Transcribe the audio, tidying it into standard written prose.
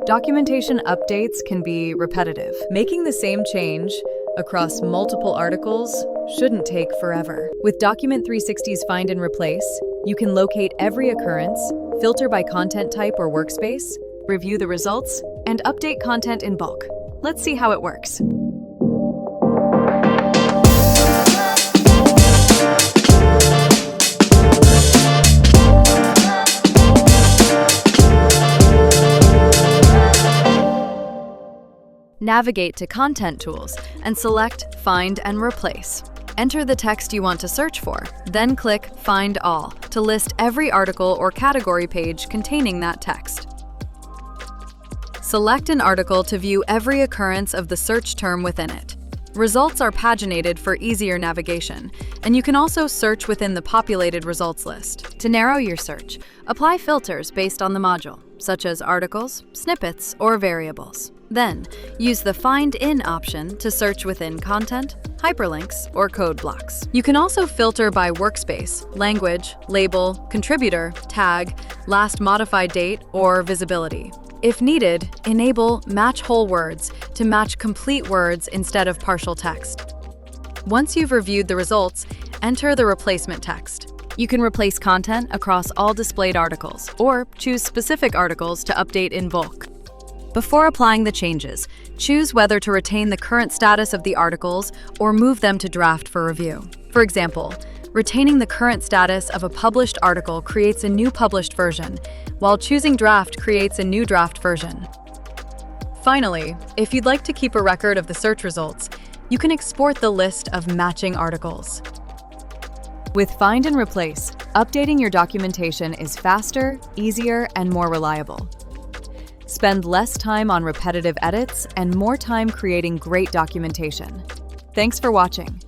Documentation updates can be repetitive. Making the same change across multiple articles shouldn't take forever. With Document 360's Find and Replace, you can locate every occurrence, filter by content type or workspace, review the results, and update content in bulk. Let's see how it works. Navigate to Content Tools and select Find and Replace. Enter the text you want to search for, then click Find All to list every article or category page containing that text. Select an article to view every occurrence of the search term within it. Results are paginated for easier navigation, and you can also search within the populated results list. To narrow your search, apply filters based on the module, such as articles, snippets, or variables. Then, use the Find In option to search within content, hyperlinks, or code blocks. You can also filter by workspace, language, label, contributor, tag, last modified date, or visibility. If needed, enable Match Whole Words to match complete words instead of partial text. Once you've reviewed the results, enter the replacement text. You can replace content across all displayed articles, or choose specific articles to update in bulk. Before applying the changes, choose whether to retain the current status of the articles or move them to draft for review. For example, retaining the current status of a published article creates a new published version, while choosing draft creates a new draft version. Finally, if you'd like to keep a record of the search results, you can export the list of matching articles. With Find and Replace, updating your documentation is faster, easier, and more reliable. Spend less time on repetitive edits and more time creating great documentation. Thanks for watching.